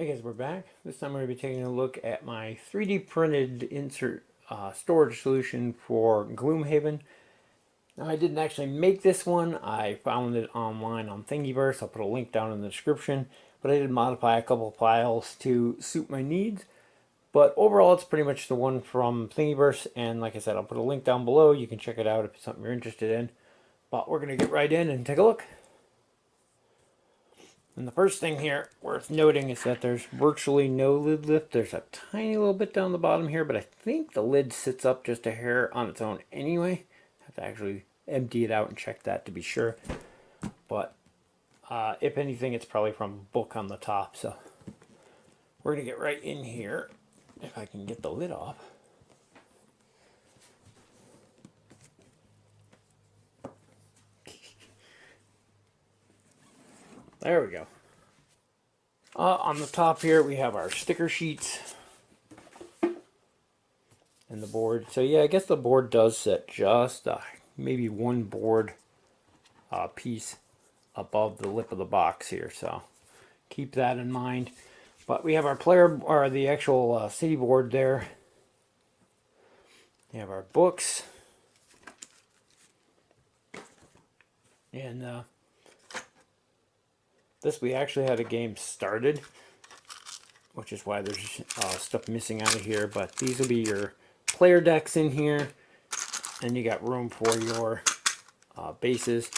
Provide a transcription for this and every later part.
Hey guys, we're back. This time we're going to be taking a look at my 3D printed insert storage solution for Gloomhaven. Now I didn't actually make this one. I found it online on Thingiverse. I'll put a link down in the description. But I did modify a couple of files to suit my needs. But overall it's pretty much the one from Thingiverse. And like I said, I'll put a link down below. You can check it out if it's something you're interested in. But we're going to get right in and take a look. And the first thing here worth noting is that there's virtually no lid lift. There's a tiny little bit down the bottom here, but I think the lid sits up just a hair on its own anyway. I have to actually empty it out and check that to be sure. But if anything, it's probably from a book on the top. So we're going to get right in here if I can get the lid off. There we go. On the top here, we have our sticker sheets and the board. So yeah, I guess the board does sit just maybe one board piece above the lip of the box here. So keep that in mind. But we have our player, or the actual city board there. We have our books. And this, we actually had a game started, which is why there's stuff missing out of here. But these will be your player decks in here, and you got room for your bases.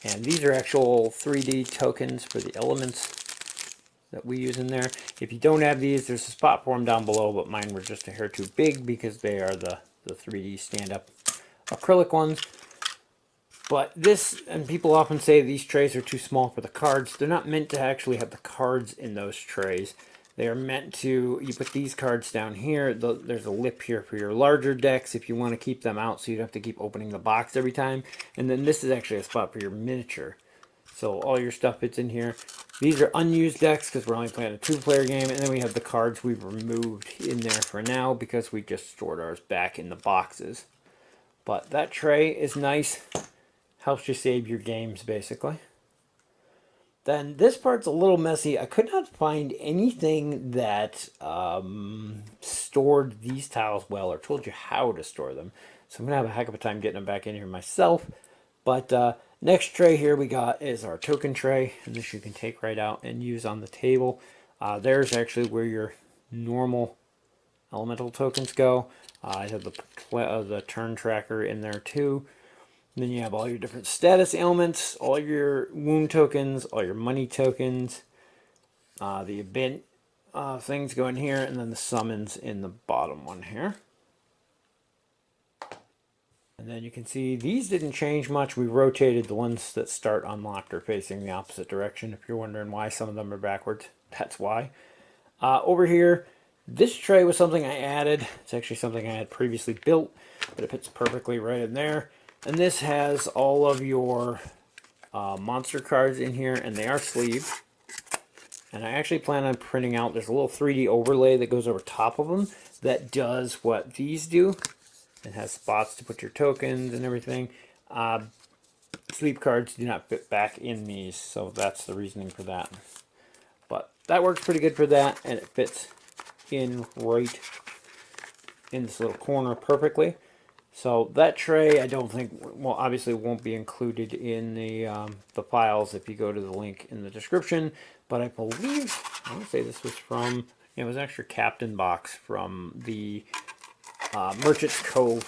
And these are actual 3D tokens for the elements that we use in there. If you don't have these, there's a spot for them down below, but mine were just a hair too big because they are the 3D stand-up acrylic ones. But this, and people often say these trays are too small for the cards. They're not meant to actually have the cards in those trays. They are meant to, you put these cards down here. There's a lip here for your larger decks if you want to keep them out so you don't have to keep opening the box every time. And then this is actually a spot for your miniature. So all your stuff fits in here. These are unused decks because we're only playing a two-player game. And then we have the cards we've removed in there for now because we just stored ours back in the boxes. But that tray is nice. Helps you save your games, basically. Then this part's a little messy. I could not find anything that stored these tiles well or told you how to store them. So I'm going to have a heck of a time getting them back in here myself. But next tray here we got is our token tray. And this you can take right out and use on the table. There's actually where your normal elemental tokens go. I have the turn tracker in there too. And then you have all your different status ailments, all your wound tokens, all your money tokens, the event things go in here, and then the summons in the bottom one here. And then you can see these didn't change much. We rotated the ones that start unlocked are facing the opposite direction. If you're wondering why some of them are backwards, that's why. Over here, this tray was something I added. It's actually something I had previously built, but it fits perfectly right in there. And this has all of your monster cards in here, and they are sleeved. And I actually plan on printing out, there's a little 3D overlay that goes over top of them that does what these do. It has spots to put your tokens and everything. Sleeve cards do not fit back in these, so that's the reasoning for that. But that works pretty good for that, and it fits in right in this little corner perfectly. So that tray, I don't think, well, obviously won't be included in the files if you go to the link in the description. But I believe, I want to say this was from, it was actually Captain Box from the Merchant's Cove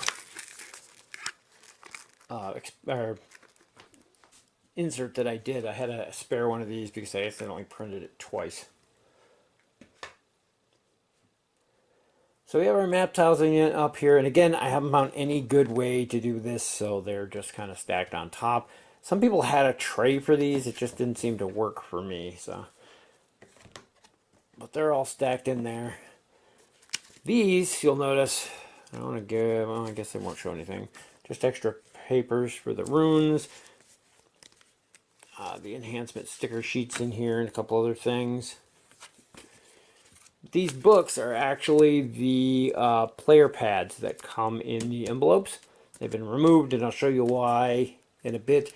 insert that I did. I had a spare one of these because I accidentally printed it twice. So we have our map tiles in up here, and again, I haven't found any good way to do this, so they're just kind of stacked on top. Some people had a tray for these, it just didn't seem to work for me, so. But they're all stacked in there. These, you'll notice, I don't want to give, well, I guess they won't show anything. Just extra papers for the runes. The enhancement sticker sheets in here and a couple other things. These books are actually the player pads that come in the envelopes. They've been removed, and I'll show you why in a bit.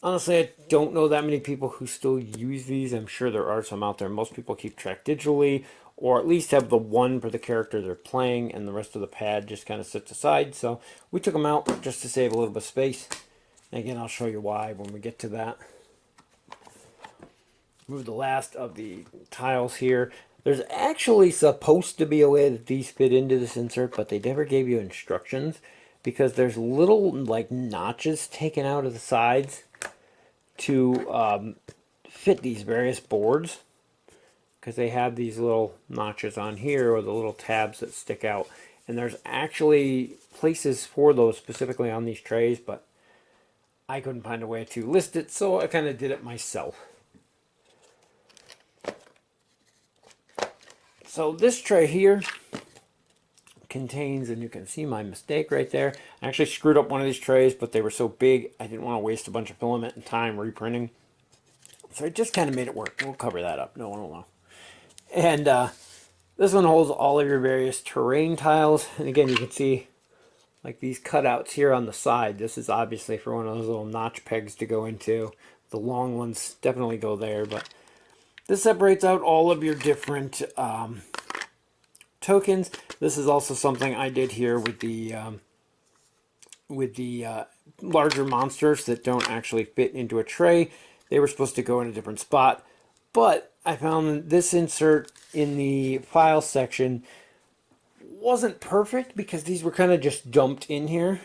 Honestly, I don't know that many people who still use these. I'm sure there are some out there. Most people keep track digitally, or at least have the one for the character they're playing, and the rest of the pad just kind of sits aside. So we took them out just to save a little bit of space. And again, I'll show you why when we get to that. Move the last of the tiles here. There's actually supposed to be a way that these fit into this insert, but they never gave you instructions because there's little like notches taken out of the sides to fit these various boards, because they have these little notches on here or the little tabs that stick out, and there's actually places for those specifically on these trays, but I couldn't find a way to list it, so I kind of did it myself. So this tray here contains, and you can see my mistake right there, I actually screwed up one of these trays, but they were so big I didn't want to waste a bunch of filament and time reprinting, so I just kind of made it work. We'll cover that up, no one will know. And this one holds all of your various terrain tiles, and again you can see like these cutouts here on the side. This is obviously for one of those little notch pegs to go into. The long ones definitely go there, but this separates out all of your different tokens. This is also something I did here with the larger monsters that don't actually fit into a tray. They were supposed to go in a different spot, but I found this insert in the file section wasn't perfect because these were kind of just dumped in here,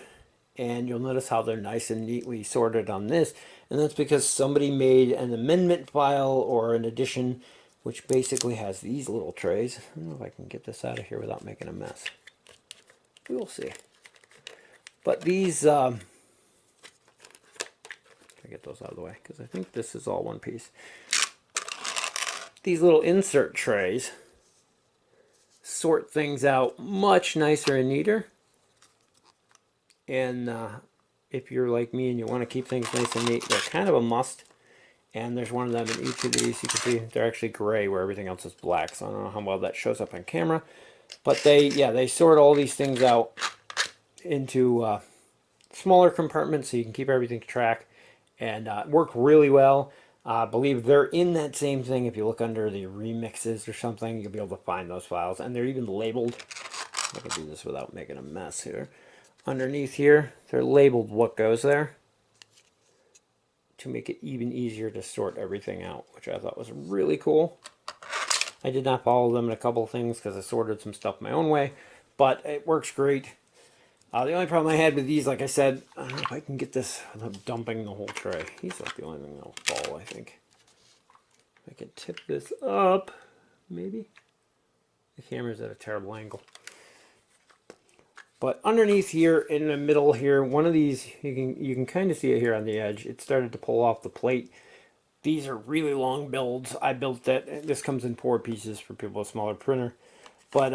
and you'll notice how they're nice and neatly sorted on this, and that's because somebody made an amendment file or an addition which basically has these little trays. I don't know if I can get this out of here without making a mess. We'll see. But these, I get those out of the way because I think this is all one piece. These little insert trays sort things out much nicer and neater. And if you're like me and you want to keep things nice and neat, they're kind of a must. And there's one of them in each of these. You can see they're actually gray where everything else is black. So I don't know how well that shows up on camera. But they sort all these things out into smaller compartments so you can keep everything to track. And work really well. I believe they're in that same thing. If you look under the remixes or something, you'll be able to find those files. And they're even labeled. I can do this without making a mess here. Underneath here, they're labeled what goes there, to make it even easier to sort everything out, which I thought was really cool. I did not follow them in a couple of things because I sorted some stuff my own way, but it works great. The only problem I had with these, like I said, I don't know if I can get this without dumping the whole tray. He's like the only thing that'll fall, I think. I can tip this up, maybe. The camera's at a terrible angle. But underneath here, in the middle here, one of these, you can kind of see it here on the edge. It started to pull off the plate. These are really long builds. I built that. This comes in 4 pieces for people with a smaller printer. But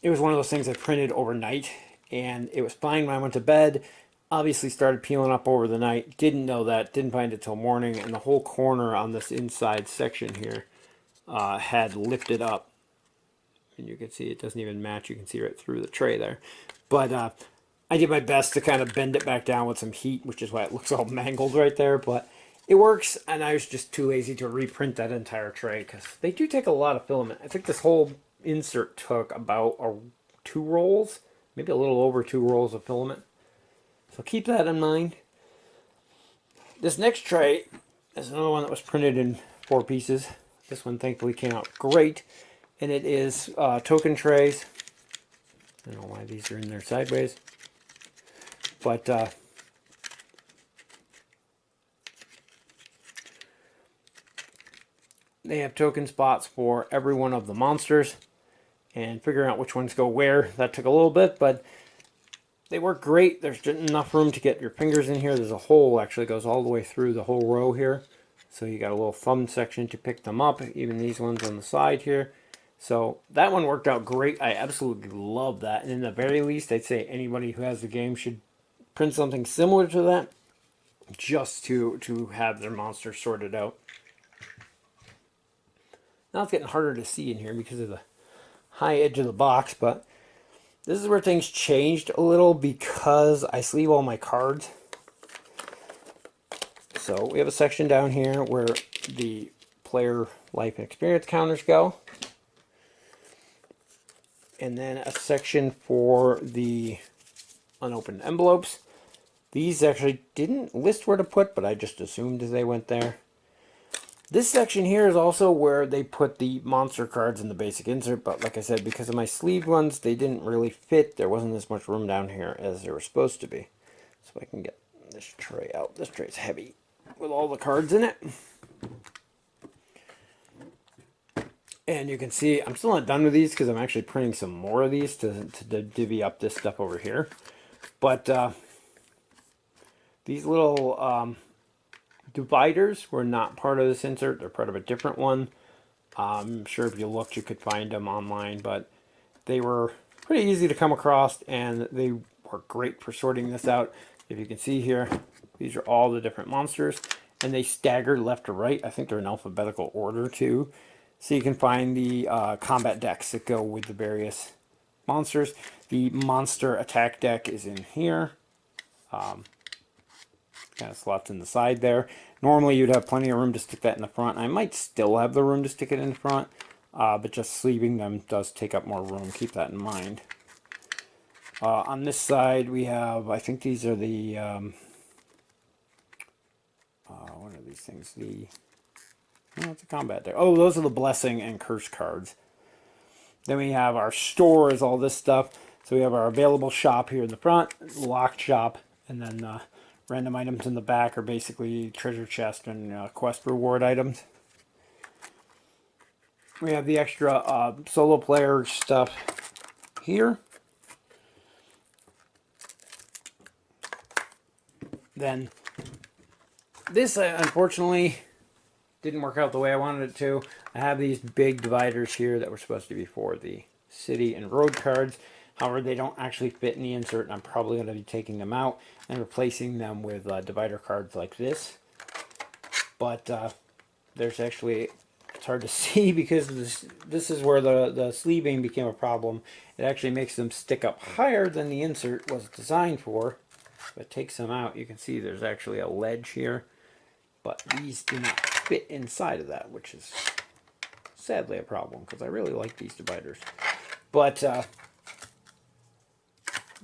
it was one of those things I printed overnight, and it was fine when I went to bed. Obviously started peeling up over the night. Didn't know that. Didn't find it till morning, and the whole corner on this inside section here had lifted up. And you can see it doesn't even match. You can see right through the tray there. But I did my best to kind of bend it back down with some heat, which is why it looks all mangled right there. But it works, and I was just too lazy to reprint that entire tray because they do take a lot of filament. I think this whole insert took about 2 rolls, maybe a little over 2 rolls of filament. So keep that in mind. This next tray is another one that was printed in 4 pieces. This one thankfully came out great. And it is token trays. I don't know why these are in there sideways. But they have token spots for every one of the monsters. And figuring out which ones go where, that took a little bit, but they work great. There's just enough room to get your fingers in here. There's a hole actually goes all the way through the whole row here. So you got a little thumb section to pick them up, even these ones on the side here. So that one worked out great. I absolutely love that. And in the very least, I'd say anybody who has the game should print something similar to that just to have their monster sorted out. Now it's getting harder to see in here because of the high edge of the box, but this is where things changed a little because I sleeve all my cards. So we have a section down here where the player life and experience counters go. And then a section for the unopened envelopes. These actually didn't list where to put, but I just assumed they went there. This section here is also where they put the monster cards in the basic insert, but like I said, because of my sleeved ones, they didn't really fit. There wasn't as much room down here as there was supposed to be. So I can get this tray out. This tray's heavy with all the cards in it. And you can see I'm still not done with these because I'm actually printing some more of these to divvy up this stuff over here. But these little dividers were not part of this insert. They're part of a different one. I'm sure if you looked you could find them online, but they were pretty easy to come across and they were great for sorting this out. If you can see here, these are all the different monsters and they stagger left to right. I think they're in alphabetical order too. So you can find the combat decks that go with the various monsters. The monster attack deck is in here. Kind of slots in the side there. Normally you'd have plenty of room to stick that in the front. I might still have the room to stick it in the front, but just sleeving them does take up more room. Keep that in mind. On this side we have, I think these are the, what are these things? It's a combat deck. Oh, those are the blessing and curse cards. Then we have our store is all this stuff. So we have our available shop here in the front, locked shop, and then random items in the back are basically treasure chest and quest reward items. We have the extra solo player stuff here. Then this unfortunately didn't work out the way I wanted it to. I have these big dividers here that were supposed to be for the city and road cards. However, they don't actually fit in the insert, and I'm probably going to be taking them out and replacing them with divider cards like this. But there's actually, it's hard to see because this is where the sleeving became a problem. It actually makes them stick up higher than the insert was designed for. If it takes them out, you can see there's actually a ledge here. But these do not fit inside of that, which is sadly a problem because I really like these dividers. But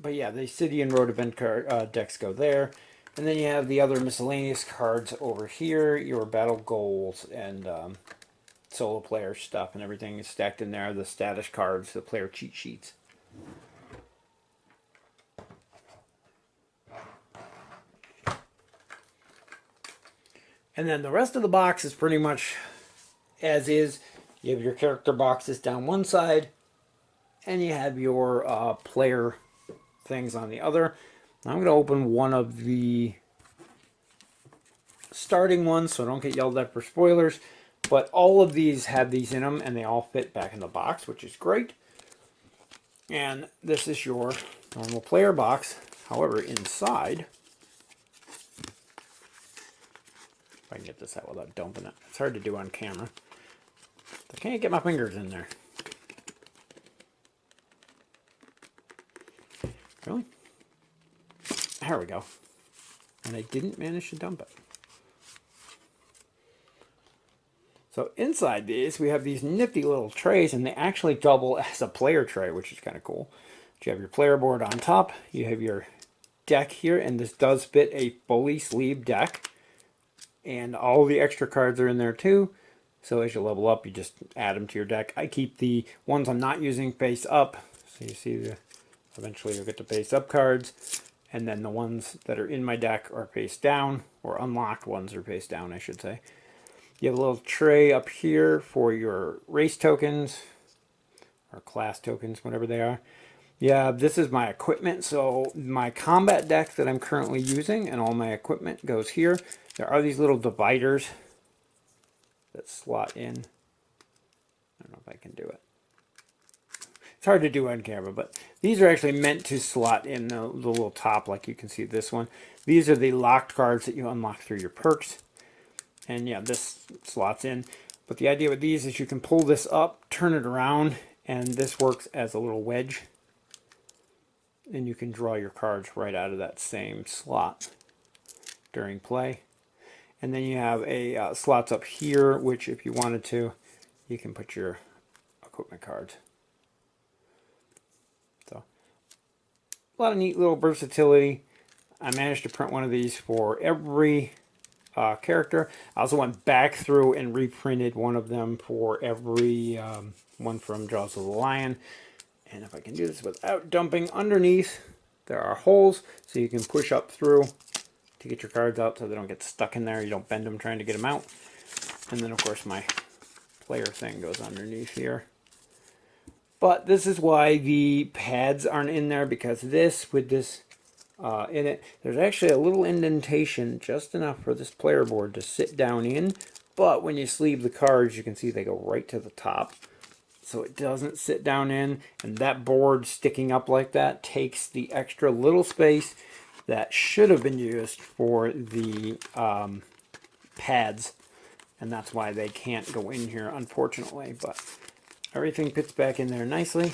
yeah, the city and road event card decks go there, and then you have the other miscellaneous cards over here. Your battle goals and solo player stuff and everything is stacked in there. The status cards, the player cheat sheets. And then the rest of the box is pretty much as is. You have your character boxes down one side, and you have your player things on the other. I'm going to open one of the starting ones, so don't get yelled at for spoilers. But all of these have these in them, and they all fit back in the box, which is great. And this is your normal player box. However, inside, if I can get this out without dumping it. It's hard to do on camera. I can't get my fingers in there. Really? There we go. And I didn't manage to dump it. So inside these, we have these nifty little trays, and they actually double as a player tray, which is kind of cool. You have your player board on top. You have your deck here, and this does fit a fully sleeved deck. And all the extra cards are in there too. So as you level up, you just add them to your deck. I keep the ones I'm not using face up. So you see, eventually you'll get the face up cards. And then the ones that are in my deck are face down, or unlocked ones are face down, I should say. You have a little tray up here for your race tokens, or class tokens, whatever they are. Yeah, this is my equipment. So my combat deck that I'm currently using and all my equipment goes here. There are these little dividers that slot in. I don't know if I can do it. It's hard to do on camera, but these are actually meant to slot in the little top, like you can see this one. These are the locked cards that you unlock through your perks. And yeah, this slots in. But the idea with these is you can pull this up, turn it around, and this works as a little wedge. And you can draw your cards right out of that same slot during play. And then you have a slots up here, which if you wanted to, you can put your equipment cards. So a lot of neat little versatility. I managed to print one of these for every character. I also went back through and reprinted one of them for every one from Jaws of the Lion. And if I can do this without dumping underneath, there are holes so you can push up through to get your cards out so they don't get stuck in there. You don't bend them trying to get them out. And then of course my player thing goes underneath here. But this is why the pads aren't in there, because this, with this in it, there's actually a little indentation just enough for this player board to sit down in. But when you sleeve the cards, you can see they go right to the top. So it doesn't sit down in, and that board sticking up like that takes the extra little space that should have been used for the pads. And that's why they can't go in here, unfortunately. But everything fits back in there nicely.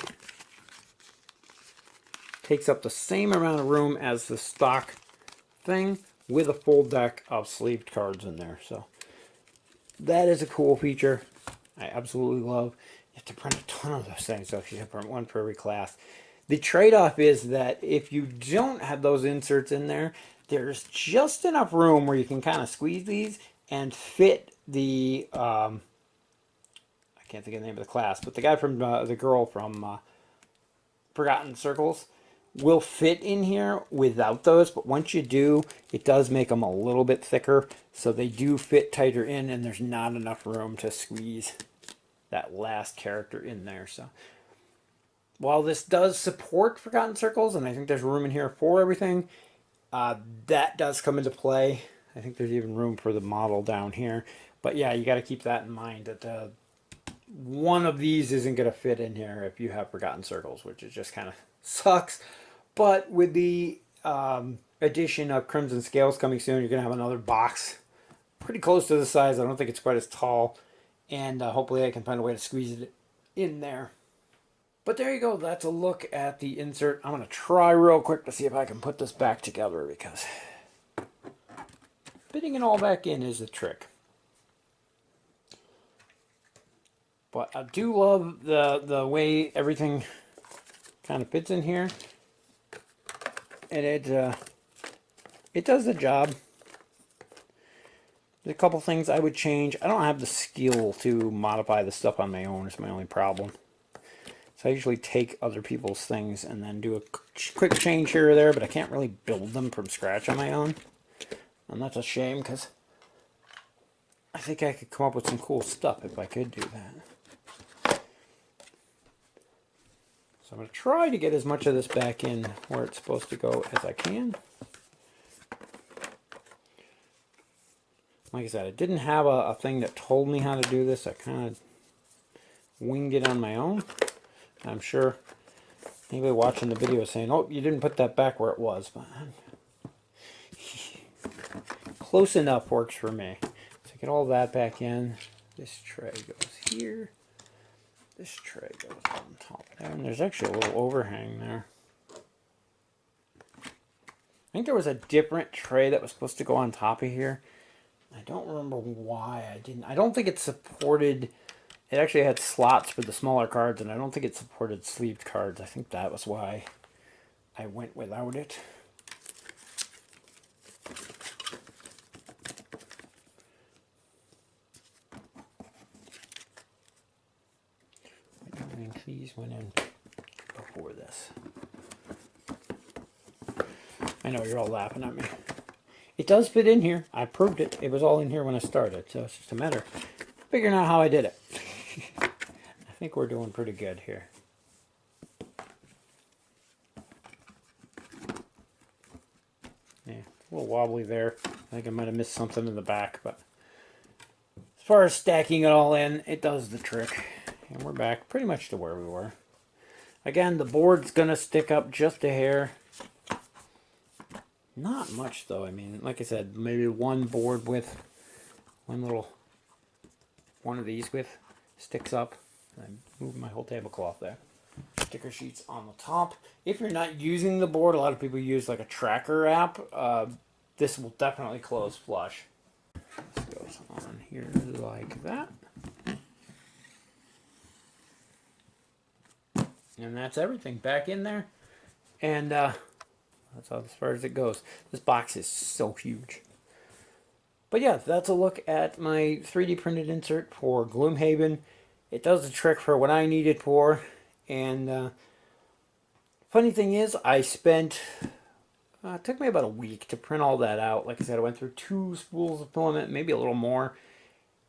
Takes up the same amount of room as the stock thing with a full deck of sleeved cards in there. So that is a cool feature. I absolutely love. You have to print a ton of those things, so if you have print one for every class. The trade-off is that if you don't have those inserts in there, there's just enough room where you can kind of squeeze these and fit the I can't think of the name of the class, but the guy from the girl from Forgotten Circles will fit in here without those, but once you do, it does make them a little bit thicker, so they do fit tighter in, and there's not enough room to squeeze that last character in there. So while this does support Forgotten Circles, and I think there's room in here for everything, that does come into play. I think there's even room for the model down here, but yeah, you got to keep that in mind, that one of these isn't going to fit in here if you have Forgotten Circles, which is just kind of sucks. But with the addition of Crimson Scales coming soon, you're going to have another box pretty close to the size. I don't think it's quite as tall, and hopefully I can find a way to squeeze it in there. But there you go. That's a look at the insert. I'm going to try real quick to see if I can put this back together, because fitting it all back in is the trick. But I do love the way everything kind of fits in here, and it does the job. There's a couple things I would change. I don't have the skill to modify the stuff on my own. It's my only problem. So I usually take other people's things and then do a quick change here or there, but I can't really build them from scratch on my own. And that's a shame, because I think I could come up with some cool stuff if I could do that. So I'm going to try to get as much of this back in where it's supposed to go as I can. Like I said, I didn't have a thing that told me how to do this. I kind of winged it on my own. I'm sure anybody watching the video is saying, oh, you didn't put that back where it was. But close enough works for me. So get all that back in. This tray goes here. This tray goes on top there. And there's actually a little overhang there. I think there was a different tray that was supposed to go on top of here. I don't remember why I didn't. I don't think it supported. It actually had slots for the smaller cards, and I don't think it supported sleeved cards. I think that was why I went without it. I think these went in before this. I know you're all laughing at me. It does fit in here. I proved it. It was all in here when I started, so it's just a matter of figuring out how I did it. I think we're doing pretty good here. Yeah, a little wobbly there. I think I might have missed something in the back, but as far as stacking it all in, it does the trick. And we're back pretty much to where we were. Again, the board's going to stick up just a hair. Not much though. I mean, like I said, maybe one board width, one of these width sticks up. I moved my whole tablecloth there. Sticker sheets on the top. If you're not using the board, a lot of people use like a tracker app. This will definitely close flush. This goes on here like that. And that's everything back in there. And that's all as far as it goes. This box is so huge. But yeah, that's a look at my 3D printed insert for Gloomhaven. It does the trick for what I need it for. And funny thing is, I spent... it took me about a week to print all that out. Like I said, I went through 2 spools of filament, maybe a little more.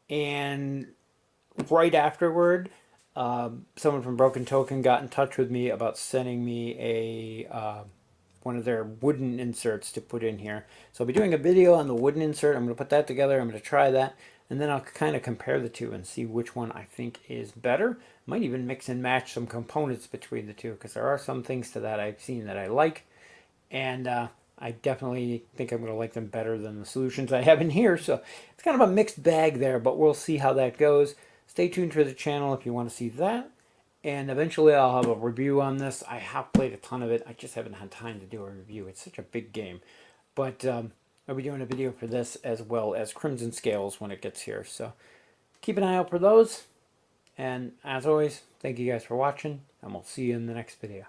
And right afterward, someone from Broken Token got in touch with me about sending me a one of their wooden inserts to put in here. So I'll be doing a video on the wooden insert. I'm going to put that together. I'm going to try that. And then I'll kind of compare the two and see which one I think is better. Might even mix and match some components between the two, because there are some things to that I've seen that I like. And I definitely think I'm going to like them better than the solutions I have in here. So it's kind of a mixed bag there, but we'll see how that goes. Stay tuned for the channel if you want to see that. And eventually I'll have a review on this. I have played a ton of it. I just haven't had time to do a review. It's such a big game. But I'll be doing a video for this as well as Crimson Scales when it gets here. So keep an eye out for those. And as always, thank you guys for watching. And we'll see you in the next video.